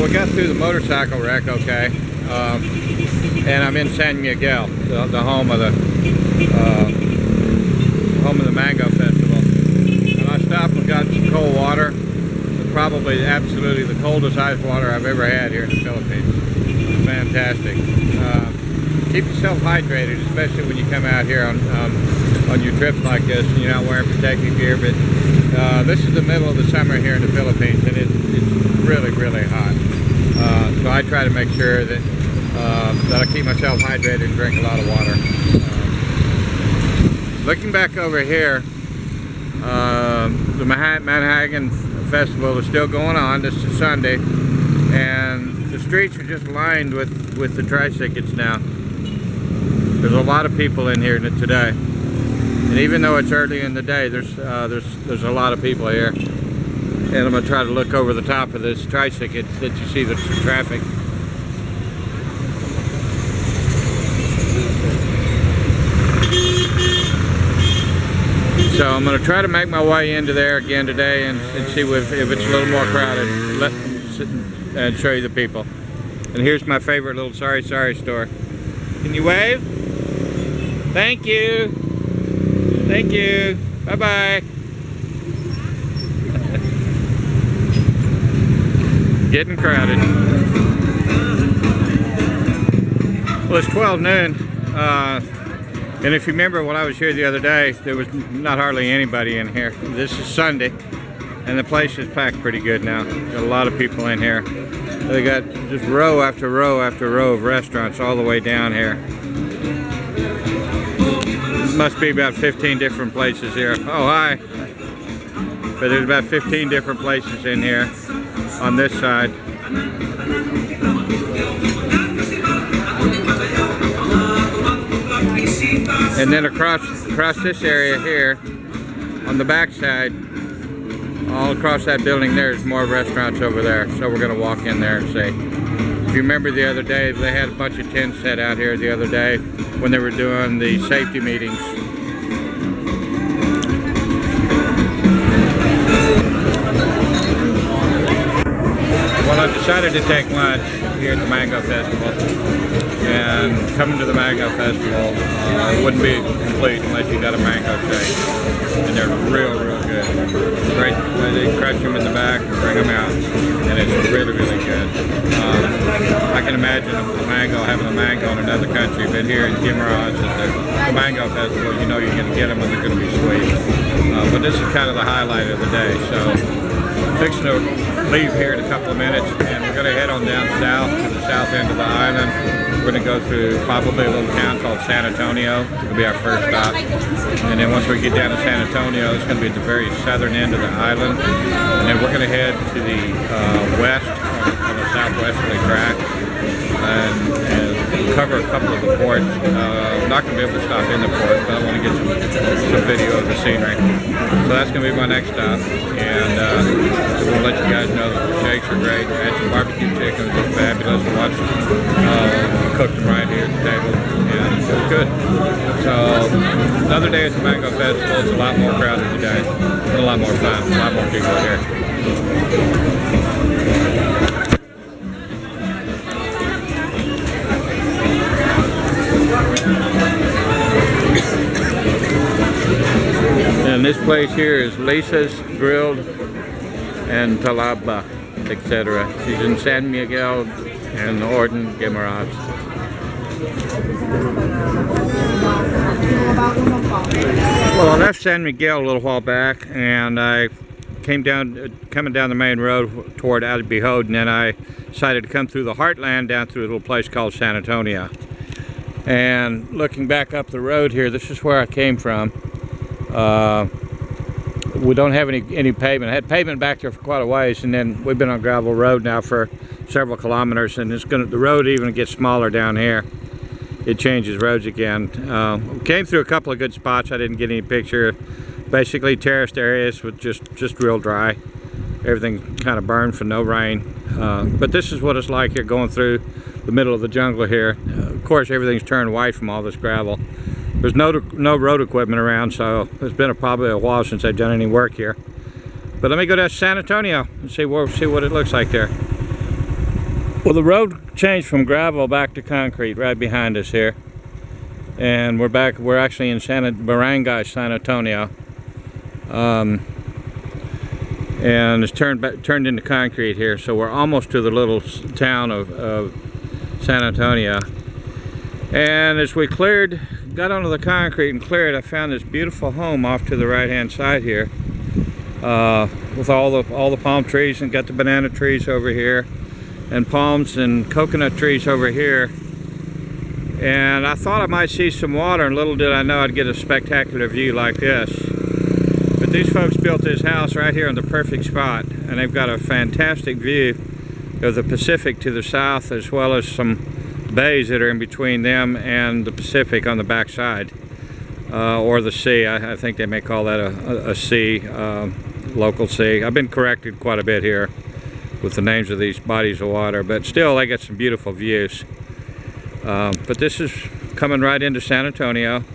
I got through the motorcycle wreck okay, and I'm in San Miguel, the home of the Mango Festival. And I stopped and got some cold water, probably absolutely the coldest ice water I've ever had here in the Philippines. It's fantastic. Keep yourself hydrated, especially when you come out here on your trips like this and you're not wearing protective gear. But this is the middle of the summer here in the Philippines, and it's really, really hot. So I try to make sure that I keep myself hydrated and drink a lot of water. Looking back over here, the Manhattan Festival is still going on. This is Sunday, and the streets are just lined with the tricycles now. There's a lot of people in here today, and even though it's early in the day, there's a lot of people here. And I'm gonna try to look over the top of this tricycle that you see the traffic. So I'm going to try to make my way into there again today and see if it's a little more crowded and show you the people. And here's my favorite little sorry store. Can you wave? Thank you. Thank you. Bye-bye. Getting crowded. Well, it's 12 noon. And if you remember when I was here the other day, there was not hardly anybody in here. This is Sunday, and the place is packed pretty good now. Got a lot of people in here. They got just row after row after row of restaurants all the way down here. Must be about 15 different places here. Oh, hi. But there's about 15 different places in here on this side. And then across this area here, on the back side, all across that building there's more restaurants over there. So we're gonna walk in there and see. If you remember the other day, they had a bunch of tents set out here the other day when they were doing the safety meetings. Well, I decided to take lunch here at the Mango Festival. And coming to the Mango Festival wouldn't be complete unless you got a mango shake. And they're real good. Great way they crush them in the back and bring them out. And it's really, really good. I can imagine having a mango in another country, but here in Guimaras at the Mango Festival, you know you're going to get them and they're going to be sweet. But this is kind of the highlight of the day. So I'm fixing to leave here in a couple of minutes, and we're going to head on down south to the south end of the island. We're going to go through probably a little town called San Antonio. It'll be our first stop. And then once we get down to San Antonio, it's going to be at the very southern end of the island. And then we're going to head to the west on the southwesterly track and cover a couple of the ports. I'm not going to be able to stop in the ports, but I want to get some video of the scenery. So that's going to be my next stop. And we'll let you guys know that the shakes are great. I had some barbecue chicken, which was fabulous. We watched cooked them right here at the table, and it was good. So another day at the Mango Festival. It's a lot more crowded today, a lot more fun, a lot more people here. And this place here is Lisa's Grilled and Talaba, etc. She's in San Miguel and Orden, Guimaras. Well, I left San Miguel a little while back, and I coming down the main road toward Albihood, and then I decided to come through the heartland down through a little place called San Antonio. And looking back up the road here, this is where I came from. We don't have any pavement. I had pavement back there for quite a ways, and then we've been on gravel road now for several kilometers, and the road even gets smaller down here. It changes roads again. Came through a couple of good spots. I didn't get any picture. Basically terraced areas with just real dry. Everything kind of burned for no rain. But this is what it's like here going through the middle of the jungle here. Of course, everything's turned white from all this gravel. There's no road equipment around, so it's been probably a while since I've done any work here. But let me go to San Antonio and see what it looks like there. Well, the road changed from gravel back to concrete right behind us here, and we're actually in Barangay San Antonio, and it's turned into concrete here, so we're almost to the little town of San Antonio. And as we got onto the concrete and cleared, I found this beautiful home off to the right hand side here, with all the palm trees, and got the banana trees over here, and palms and coconut trees over here. And I thought I might see some water, and little did I know I'd get a spectacular view like this. But these folks built this house right here in the perfect spot, and they've got a fantastic view of the Pacific to the south, as well as some bays that are in between them and the Pacific on the back side, or the sea. I think they may call that a sea, local sea. I've been corrected quite a bit here with the names of these bodies of water, but still they got some beautiful views. But this is coming right into San Antonio.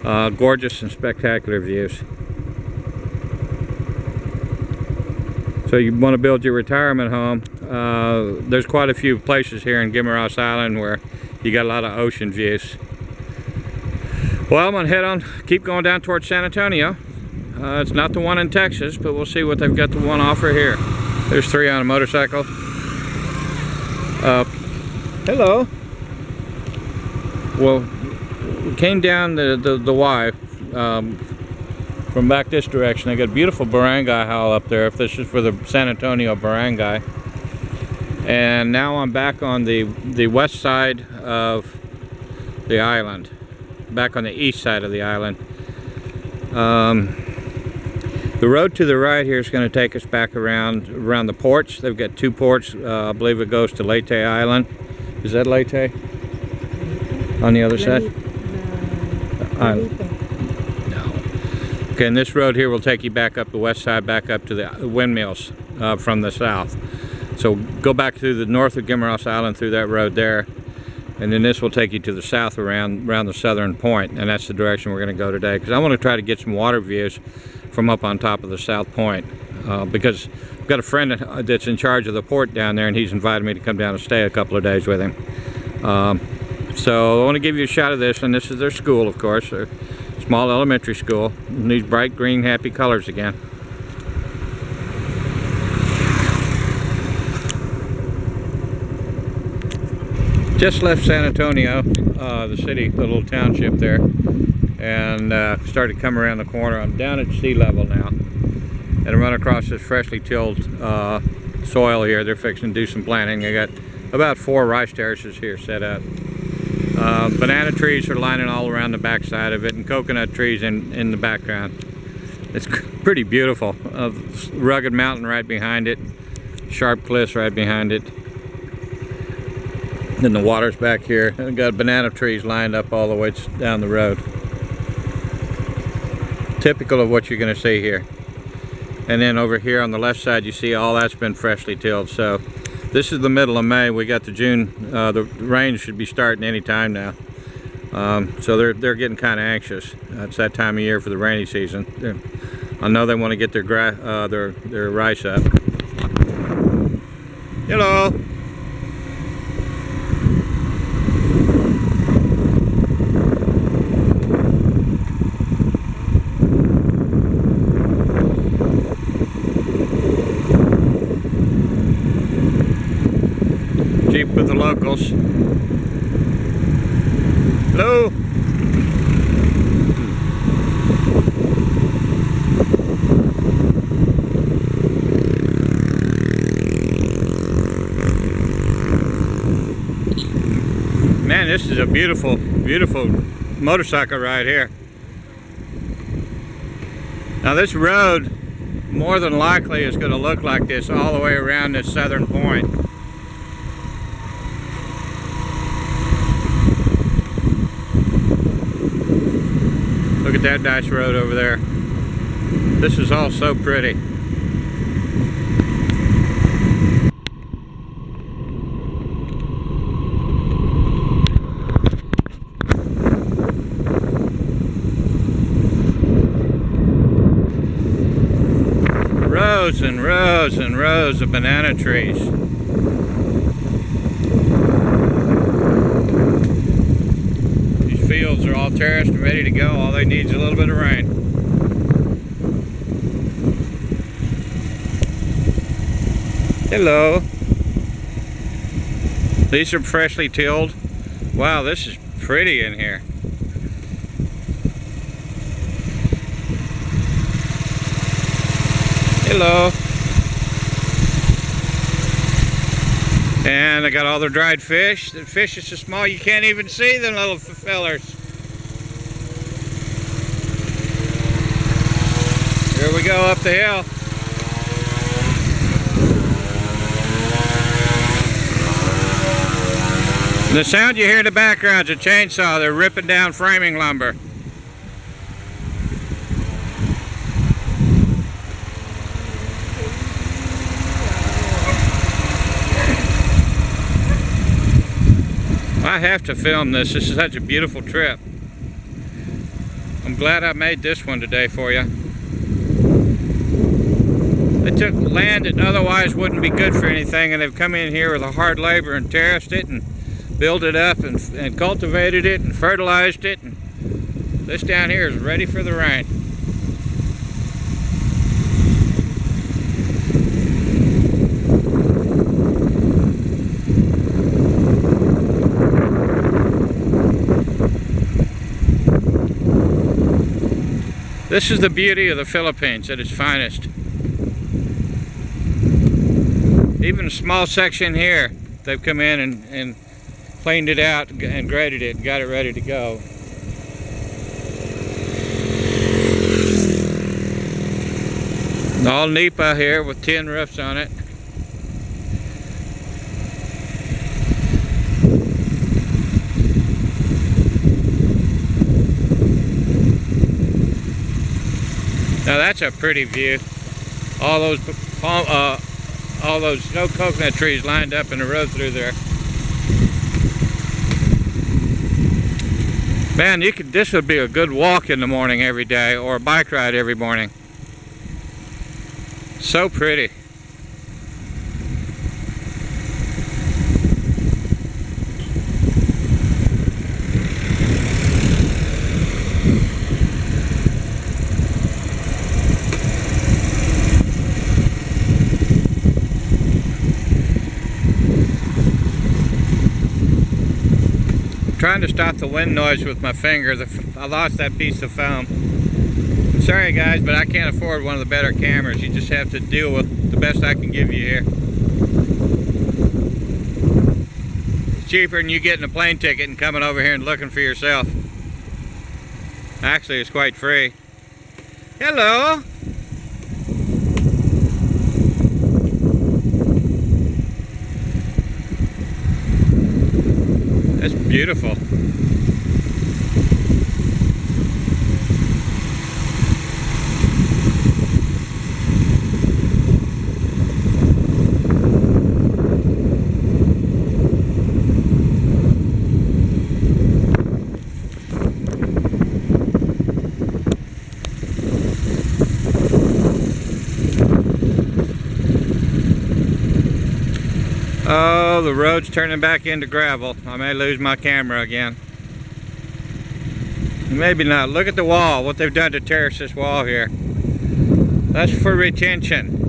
Gorgeous and spectacular views. So you want to build your retirement home, there's quite a few places here in Guimaras Island where you got a lot of ocean views. Well, I'm going to keep going down towards San Antonio. It's not the one in Texas, but we'll see what they've got to one offer here. There's three on a motorcycle. Hello. Well, we came down the Y from back this direction. They got a beautiful barangay hall up there, if this is for the San Antonio barangay. And now I'm back on the west side of the island, back on the east side of the island. The road to the right here is going to take us back around the ports. They've got two ports. I believe it goes to Leyte Island. Is that Leyte? On the other side? No. Okay, and this road here will take you back up the west side, back up to the windmills from the south. So go back through the north of Guimaras Island through that road there, and then this will take you to the south around the southern point, and that's the direction we're going to go today, because I want to try to get some water views from up on top of the south point, because I've got a friend that's in charge of the port down there, and he's invited me to come down and stay a couple of days with him. So I want to give you a shot of this, and this is their school, of course, their small elementary school, and these bright green happy colors again. Just left San Antonio, the city, the little township there, and started to come around the corner. I'm down at sea level now, and I run across this freshly tilled soil here. They're fixing to do some planting. They got about 4 rice terraces here set up. Banana trees are lining all around the back side of it, and coconut trees in the background. It's pretty beautiful. Rugged mountain right behind it, sharp cliffs right behind it. Then the water's back here. I've got banana trees lined up all the way down the road. Typical of what you're going to see here. And then over here on the left side, you see all that's been freshly tilled. So this is the middle of May. We got the June. The rain should be starting any time now. So they're getting kind of anxious. It's that time of year for the rainy season. I know they want to get their rice up. Hello. Jeep with the locals. Hello. Man, this is a beautiful, beautiful motorcycle ride here. Now this road more than likely is going to look like this all the way around this southern point. Look at that nice road over there. This is all so pretty. Rows and rows and rows of banana trees. fields are all terraced and ready to go. All they need is a little bit of rain. Hello. These are freshly tilled. Wow, this is pretty in here. Hello. And I got all the dried fish. The fish is so small you can't even see them little fellers. Here we go up the hill. The sound you hear in the background is a chainsaw. They're ripping down framing lumber. I have to film this. This is such a beautiful trip. I'm glad I made this one today for you. They took land that otherwise wouldn't be good for anything, and they've come in here with a hard labor and terraced it and built it up and cultivated it and fertilized it. And this down here is ready for the rain. This is the beauty of the Philippines at its finest. Even a small section here, they've come in and cleaned it out and graded it and got it ready to go. All nipa here with tin roofs on it. Now that's a pretty view. All those snow coconut trees lined up in the road through there. Man, this would be a good walk in the morning every day, or a bike ride every morning. So pretty. Trying to stop the wind noise with my finger. I lost that piece of foam. Sorry guys, but I can't afford one of the better cameras. You just have to deal with the best I can give you here. It's cheaper than you getting a plane ticket and coming over here and looking for yourself. Actually, it's quite free. Hello! That's beautiful. Oh, the road's turning back into gravel. I may lose my camera again. Maybe not. Look at the wall, what they've done to terrace this wall here. That's for retention.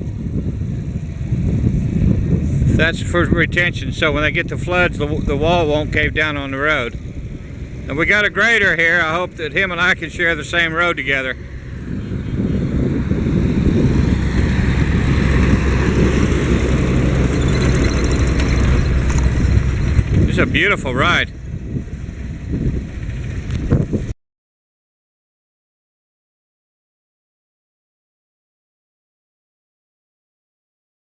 That's for retention, so when they get the floods, the wall won't cave down on the road. And we got a grader here. I hope that him and I can share the same road together. It's a beautiful ride.